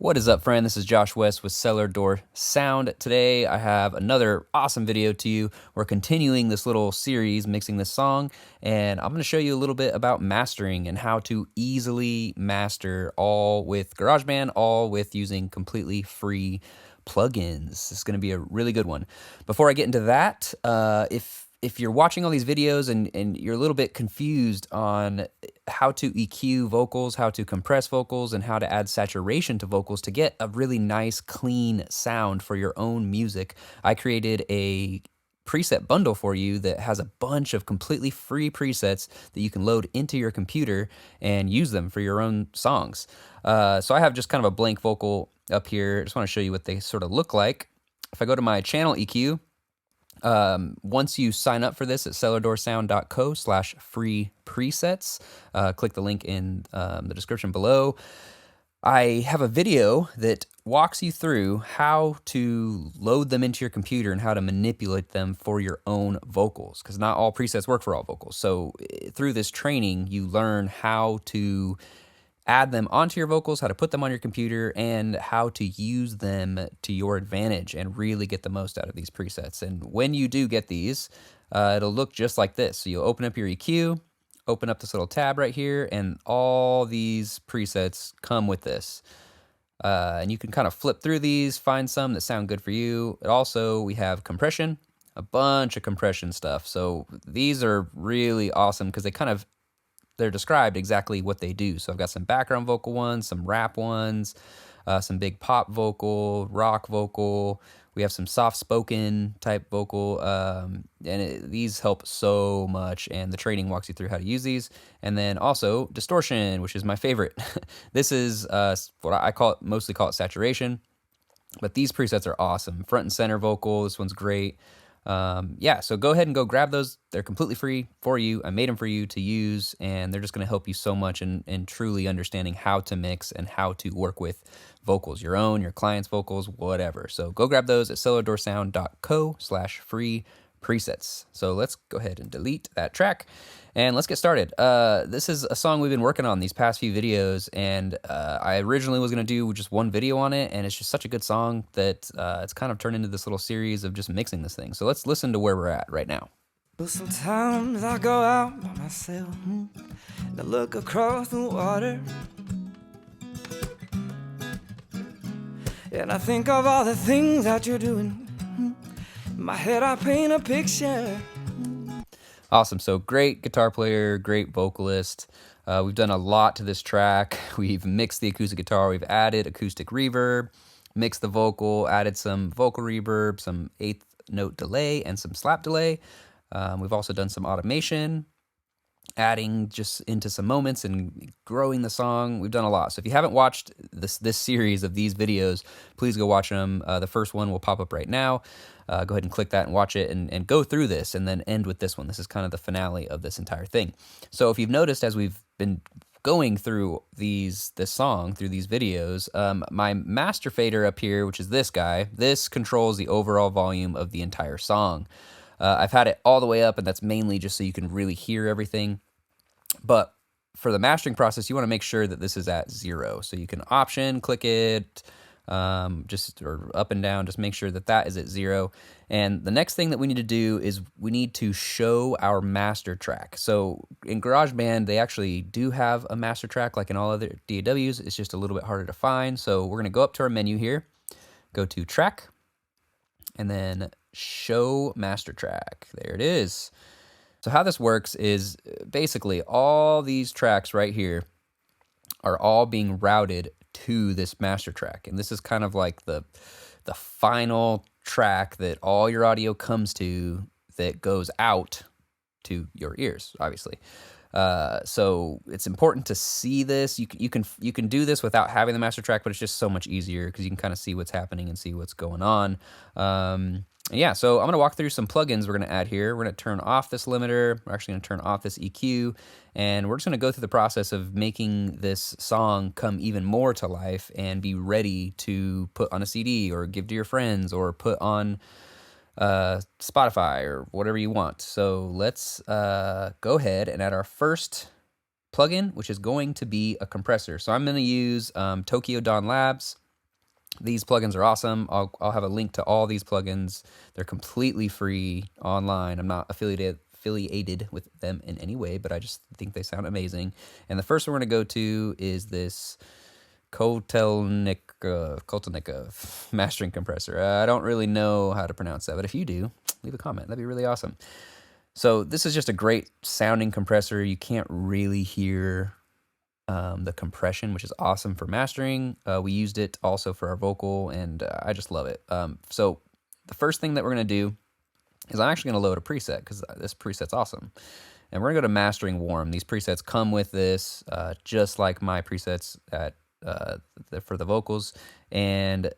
What is up, friend? This is Josh West with Cellar Sound. Today I have another awesome video to you. We're continuing this little series, mixing this song, and I'm going to show you a little bit about mastering and how to easily master all with GarageBand, all with using completely free plugins. This is going to be a really good one. Before I get into that, if you're watching all these videos and you're a little bit confused on how to EQ vocals, how to compress vocals, and how to add saturation to vocals to get a really nice, clean sound for your own music, I created a preset bundle for you that has a bunch of completely free presets that you can load into your computer and use them for your own songs. So I have just kind of a blank vocal up here. I just want to show you what they sort of look like. If I go to my channel EQ, once you sign up for this at cellardoorsound.co/free presets, click the link in the description below. I have a video that walks you through how to load them into your computer and how to manipulate them for your own vocals, because not all presets work for all vocals. So through this training, you learn how to add them onto your vocals, how to put them on your computer, and how to use them to your advantage and really get the most out of these presets. And when you do get these, it'll look just like this. So you'll open up your EQ, open up this little tab right here, and all these presets come with this. And you can kind of flip through these, find some that sound good for you. Also, we have compression, a bunch of compression stuff. So these are really awesome because they're described exactly what they do. So I've got some background vocal ones, some rap ones, some big pop vocal, rock vocal. We have some soft-spoken type vocal, these help so much, and the training walks you through how to use these. And then also distortion, which is my favorite. This is what I mostly call it saturation, but these presets are awesome. Front and center vocal, this one's great. So go ahead and go grab those. They're completely free for you. I made them for you to use, and they're just going to help you so much in truly understanding how to mix and how to work with vocals, your own, your client's vocals, whatever. So go grab those at cellardoorsound.co/free presets. So let's go ahead and delete that track and let's get started. This is a song we've been working on these past few videos, and I originally was going to do just one video on it, and it's just such a good song that it's kind of turned into this little series of just mixing this thing. So let's listen to where we're at right now. Well, sometimes I go out by myself and I look across the water, and I think of all the things that you're doing. In my head I paint a picture. Awesome. So great guitar player, great vocalist. We've done a lot to this track. We've mixed the acoustic guitar. We've added acoustic reverb, mixed the vocal, added some vocal reverb, some eighth note delay, and some slap delay. We've also done some automation, adding just into some moments and growing the song. We've done a lot. So if you haven't watched this series of these videos, please go watch them. The first one will pop up right now. Go ahead and click that and watch it and go through this and then end with this one. This is kind of the finale of this entire thing. So if you've noticed, as we've been going through this song, through these videos, my master fader up here, which is this guy, this controls the overall volume of the entire song. I've had it all the way up, and that's mainly just so you can really hear everything. But for the mastering process, you want to make sure that this is at 0. So you can option, click it, or up and down, just make sure that that is at 0. And the next thing that we need to do is we need to show our master track. So in GarageBand, they actually do have a master track like in all other DAWs. It's just a little bit harder to find. So we're going to go up to our menu here, go to track, and then show master track. There it is. So how this works is basically all these tracks right here are all being routed to this master track. And this is kind of like the final track that all your audio comes to that goes out to your ears, obviously. So it's important to see this. You can do this without having the master track, but it's just so much easier because you can kind of see what's happening and see what's going on. Yeah, so I'm going to walk through some plugins we're going to add here. We're going to turn off this limiter. We're actually going to turn off this EQ, and we're just going to go through the process of making this song come even more to life and be ready to put on a CD or give to your friends or put on Spotify or whatever you want. So let's go ahead and add our first plugin, which is going to be a compressor. So I'm going to use Tokyo Dawn Labs. These plugins are awesome. I'll have a link to all these plugins. They're completely free online. I'm not affiliated with them in any way, but I just think they sound amazing. And the first one we're going to go to is this Kotelnikov mastering compressor. I don't really know how to pronounce that, but if you do, leave a comment. That'd be really awesome. So this is just a great sounding compressor. You can't really hear the compression, which is awesome for mastering. We used it also for our vocal, and I just love it. So the first thing that we're going to do is I'm actually going to load a preset because this preset's awesome. And we're going to go to mastering warm. These presets come with this, just like my presets for the vocals. And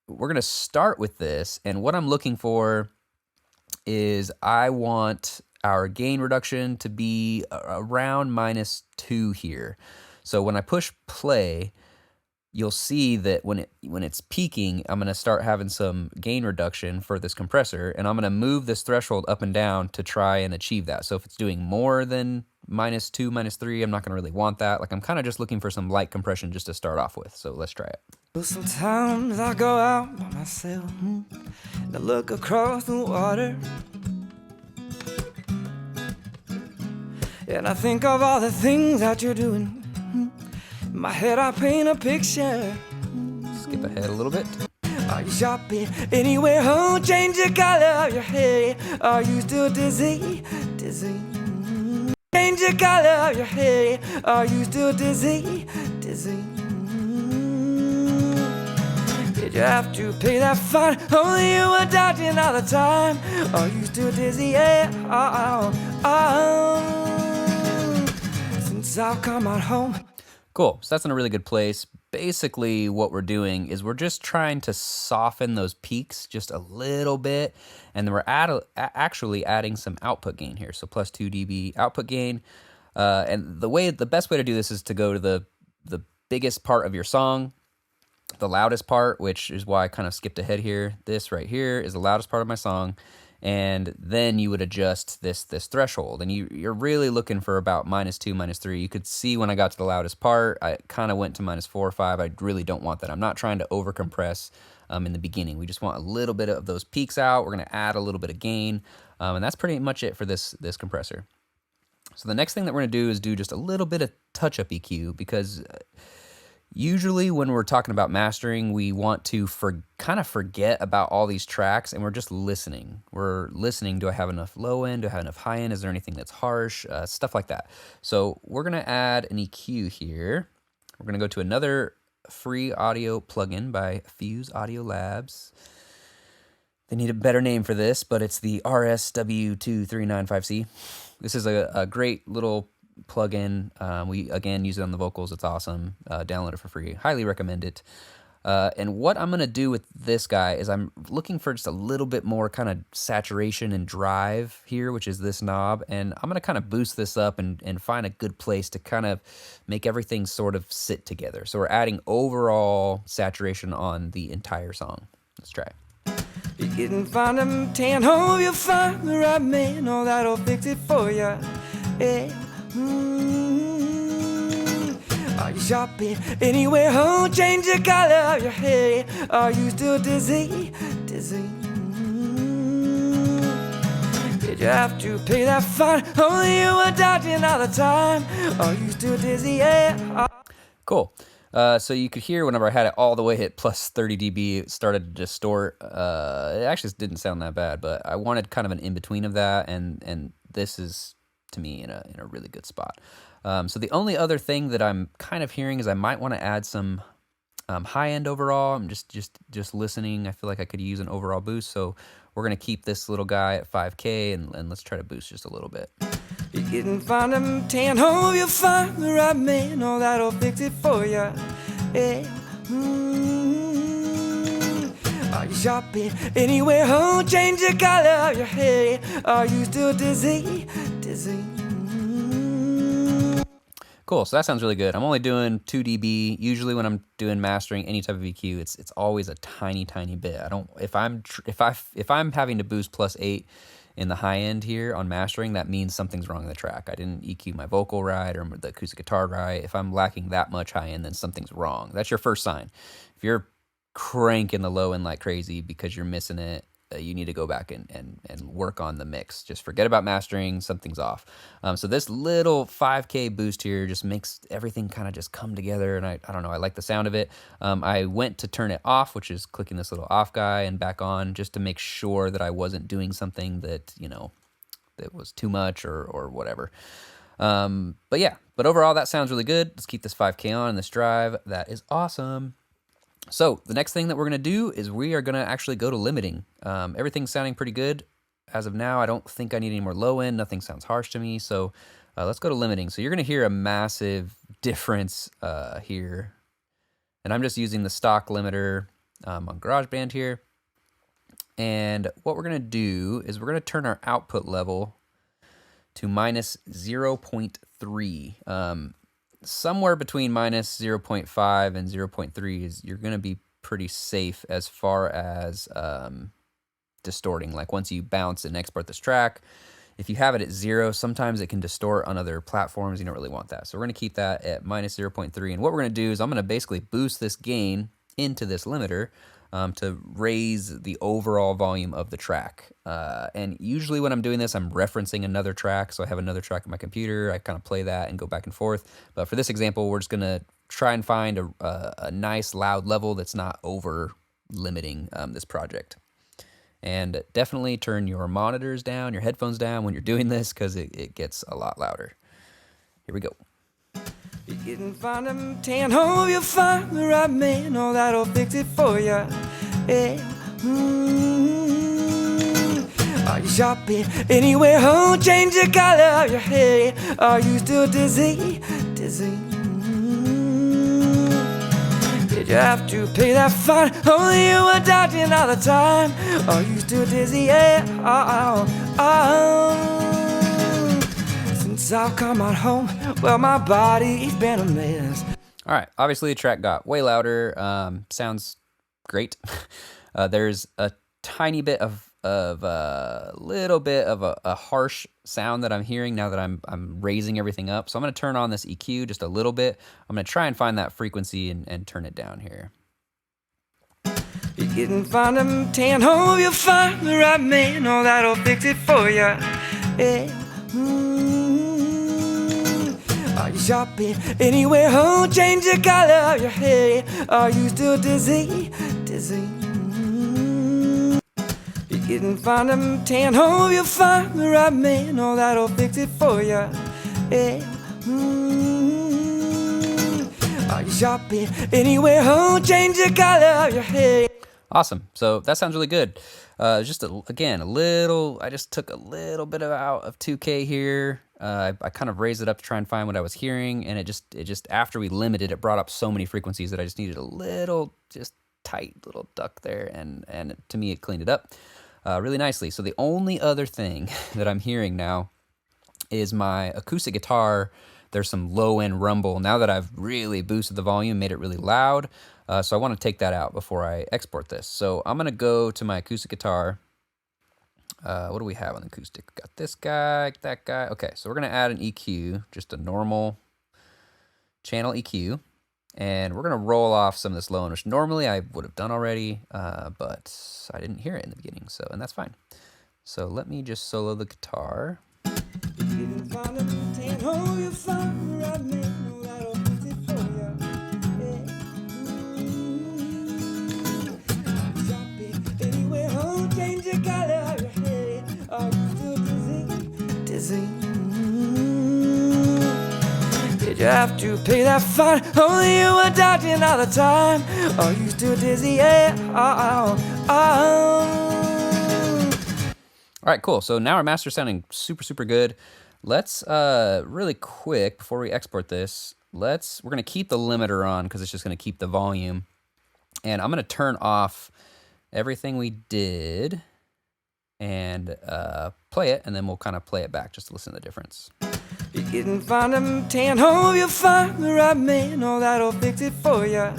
we're going to start with this. And what I'm looking for is I want our gain reduction to be around -2 here. So when I push play, you'll see that when it's peaking, I'm going to start having some gain reduction for this compressor, and I'm going to move this threshold up and down to try and achieve that. So if it's doing more than -2, -3, I'm not going to really want that. Like, I'm kind of just looking for some light compression just to start off with. So let's try it. Well, sometimes I go out by myself and I look across the water, and I think of all the things that you're doing. In my head I paint a picture. Skip ahead a little bit. Are you shopping anywhere? Oh, change the color of your hair. Are you still dizzy? Dizzy. Change the color of your hair. Are you still dizzy? Dizzy. Did you have to pay that fine? Only you were dodging all the time. Are you still dizzy? Yeah. Since I've come out home. Cool. So that's in a really good place. Basically, what we're doing is we're just trying to soften those peaks just a little bit, and then we're actually adding some output gain here. So +2 dB output gain. And the best way to do this is to go to the biggest part of your song, the loudest part, which is why I kind of skipped ahead here. This right here is the loudest part of my song. And then you would adjust this threshold, and you're really looking for about -2, -3. You could see when I got to the loudest part, I kind of went to -4 or -5. I really don't want that. I'm not trying to overcompress in the beginning. We just want a little bit of those peaks out. We're going to add a little bit of gain, and that's pretty much it for this compressor. So the next thing that we're going to do is do just a little bit of touch-up EQ, because usually when we're talking about mastering, we want to kind of forget about all these tracks, and we're just listening. We're listening, do I have enough low end? Do I have enough high end? Is there anything that's harsh? Stuff like that. So we're going to add an EQ here. We're going to go to another free audio plugin by Fuse Audio Labs. They need a better name for this, but it's the RSW2395C. This is a great little plugin. We again use it on the vocals. It's awesome. Download it for free. Highly recommend it. And what I'm going to do with this guy is I'm looking for just a little bit more kind of saturation and drive here, which is this knob. And I'm going to kind of boost this up and find a good place to kind of make everything sort of sit together. So we're adding overall saturation on the entire song. Let's try. You didn't find a tan, oh, you'll find the right man. Oh, that'll fix it for you. Yeah. Are you shopping anywhere? Oh, change the color of your hair. Are you still dizzy? Dizzy. Did you have to pay that fine? Only you were dodging all the time. Are you still dizzy? Yeah. Cool. So you could hear whenever I had it all the way hit +30 dB, it started to distort. It actually didn't sound that bad, but I wanted kind of an in-between of that, and this is, to me, in a really good spot. So the only other thing that I'm kind of hearing is I might want to add some high end overall. I'm just listening. I feel like I could use an overall boost, so we're gonna keep this little guy at 5K, and let's try to boost just a little bit. You didn't find a tan, oh, you'll find the right man. Oh, that'll fix it for you. Yeah. Are you shopping anywhere? Oh, change the color of your hair. Are you still dizzy? Dizzy. Cool, so that sounds really good. I'm only doing 2 dB. Usually when I'm doing mastering any type of EQ, it's always a tiny bit. I don't if I'm having to boost +8 in the high end here on mastering, that means something's wrong in the track. I didn't EQ my vocal right or the acoustic guitar right. If I'm lacking that much high end, then something's wrong. That's your first sign. If you're cranking the low end like crazy because you're missing it, you need to go back and work on the mix. Just forget about mastering, something's off. So this little 5K boost here just makes everything kind of just come together, and I don't know, I like the sound of it. I went to turn it off, which is clicking this little off guy, and back on, just to make sure that I wasn't doing something that, you know, that was too much or whatever. But yeah, but overall that sounds really good. Let's keep this 5K on in this drive. That is awesome. So the next thing that we're going to do is we are going to actually go to limiting. Everything's sounding pretty good as of now. I don't think I need any more low end. Nothing sounds harsh to me. So let's go to limiting. So you're going to hear a massive difference here. And I'm just using the stock limiter on GarageBand here. And what we're going to do is we're going to turn our output level to minus 0.3. Somewhere between minus 0.5 and 0.3 is you're going to be pretty safe as far as distorting. Like once you bounce and export this track, if you have it at 0, sometimes it can distort on other platforms. You don't really want that. So we're going to keep that at minus 0.3. And what we're going to do is I'm going to basically boost this gain into this limiter to raise the overall volume of the track. And usually when I'm doing this, I'm referencing another track. So I have another track on my computer. I kind of play that and go back and forth. But for this example, we're just going to try and find a nice loud level that's not over limiting this project. And definitely turn your monitors down, your headphones down when you're doing this, because it gets a lot louder. Here we go. You didn't find them tan home, you'll find the right man. Oh, that'll fix it for you. Yeah. Are you shopping anywhere? Oh, change the color of your hair. Are you still dizzy? Dizzy. Did you have to pay that fine? Only you were dodging all the time. Are you still dizzy? Yeah. Since I've come out home, well, my body's been a mess. All right, obviously the track got way louder. Sounds great. There's a tiny bit of a little bit of a harsh sound that I'm hearing now that I'm raising everything up. So I'm going to turn on this EQ just a little bit. I'm going to try and find that frequency and turn it down here. You didn't find them tan home, you'll find the right man. Oh, that'll fix it for you. Yeah. Are you shopping anywhere? Oh, change the color of your hair. Are you still dizzy? Dizzy. You didn't find them tan home, you'll find the right man. Oh, that'll fix it for you. Yeah. Are you shopping anywhere? Oh, change the color of your hair. Awesome. So that sounds really good. Just again, I just took a little bit out of 2K here. I kind of raised it up to try and find what I was hearing, and it just after we limited, it brought up so many frequencies that I just needed a little, just tight little duck there, and to me it cleaned it up really nicely. So the only other thing that I'm hearing now is my acoustic guitar. There's some low end rumble now that I've really boosted the volume, made it really loud. So I want to take that out before I export this. So I'm going to go to my acoustic guitar. What do we have on the acoustic? Got this guy, that guy. Okay, so we're going to add an EQ, just a normal channel EQ. And we're going to roll off some of this low end, which normally I would have done already, but I didn't hear it in the beginning, and that's fine. So let me just solo the guitar. Did you have to pay that fine? Only you were dodging all the time. Are you still dizzy? Yeah. All right, cool. So now our master's sounding super, super good. Let's really quick before we export this. We're gonna keep the limiter on because it's just gonna keep the volume, and I'm gonna turn off everything we did and play it, and then we'll kind of play it back just to listen to the difference. You didn't find them tan home, you'll find the right man. Oh, that'll fix it for you.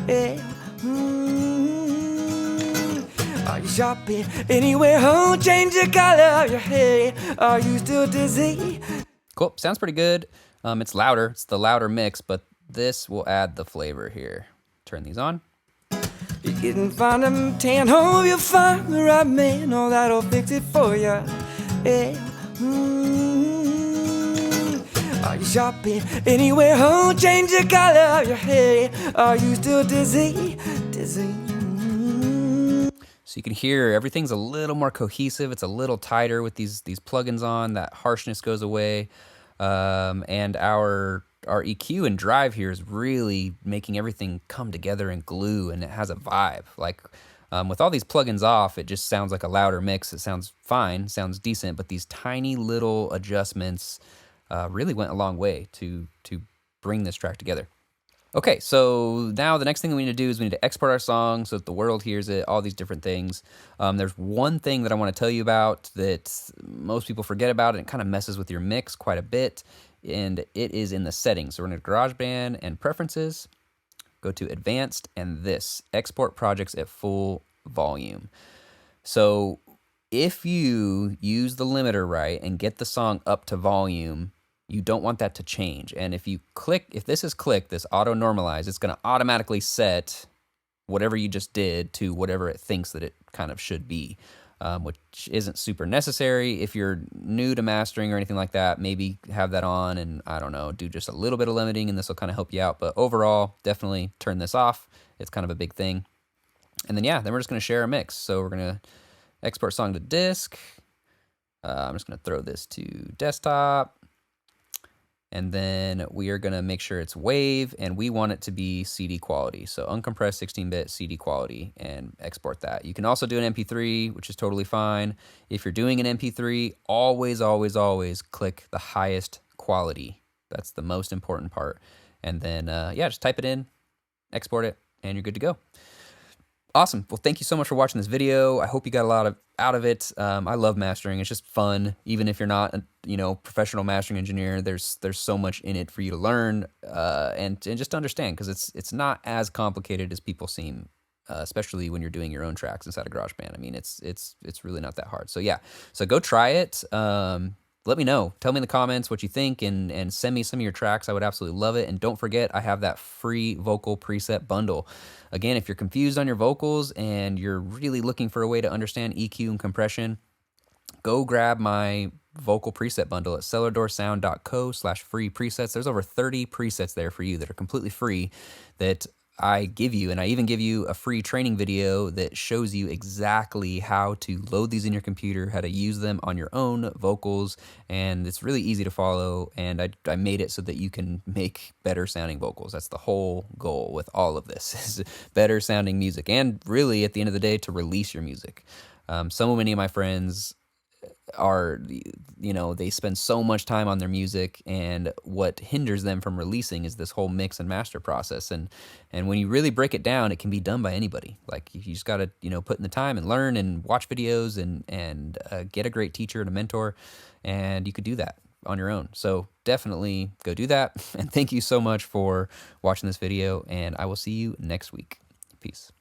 Yeah. Are you shopping anywhere? Oh, change the color of your hair. Are you still dizzy? Cool. Sounds pretty good. It's louder. It's the louder mix, but this will add the flavor here. Turn these on. You didn't find a tan home, you'll find the right man. Oh, that'll fix it for you. Yeah. Are you shopping anywhere? Oh, change the color of your hair. Are you still dizzy? Dizzy. So you can hear everything's a little more cohesive. It's a little tighter with these plugins on. That harshness goes away, and our EQ and drive here is really making everything come together and glue, and it has a vibe. Like with all these plugins off, it just sounds like a louder mix. It sounds fine, sounds decent, but these tiny little adjustments really went a long way to bring this track together. Okay, so now the next thing we need to do is we need to export our song so that the world hears it, all these different things. There's one thing that I want to tell you about that most people forget about, and it kind of messes with your mix quite a bit, and it is in the settings. So we're going to GarageBand and Preferences, go to Advanced, and this, Export Projects at Full Volume. So if you use the limiter right and get the song up to volume, you don't want that to change. And if this is click, this auto normalize, it's going to automatically set whatever you just did to whatever it thinks that it kind of should be, which isn't super necessary. If you're new to mastering or anything like that, maybe have that on and, I don't know, do just a little bit of limiting, and this will kind of help you out. But overall, definitely turn this off. It's kind of a big thing. And then, then we're just going to share a mix. So we're going to export song to disk. I'm just going to throw this to desktop. And then we are going to make sure it's WAV, and we want it to be CD quality. So uncompressed 16-bit CD quality, and export that. You can also do an MP3, which is totally fine. If you're doing an MP3, always, always, always click the highest quality. That's the most important part. And then, just type it in, export it, and you're good to go. Awesome. Well, thank you so much for watching this video. I hope you got a lot out of it. I love mastering. It's just fun. Even if you're not a professional mastering engineer, there's so much in it for you to learn and just understand, because it's not as complicated as people seem, especially when you're doing your own tracks inside of GarageBand. I mean, it's really not that hard. So so go try it. Let me know. Tell me in the comments what you think, and send me some of your tracks. I would absolutely love it. And don't forget, I have that free vocal preset bundle. Again, if you're confused on your vocals and you're really looking for a way to understand EQ and compression, go grab my vocal preset bundle at cellardoorsound.co/free presets. There's over 30 presets there for you that are completely free that I give you, and I even give you a free training video that shows you exactly how to load these in your computer, how to use them on your own vocals, and it's really easy to follow, and I made it so that you can make better sounding vocals. That's the whole goal with all of this, is better sounding music, and really, at the end of the day, to release your music. So many of my friends are, they spend so much time on their music, and what hinders them from releasing is this whole mix and master process. And when you really break it down, it can be done by anybody. Like, you just got to, put in the time and learn and watch videos and get a great teacher and a mentor, and you could do that on your own. So definitely go do that. And thank you so much for watching this video, and I will see you next week. Peace.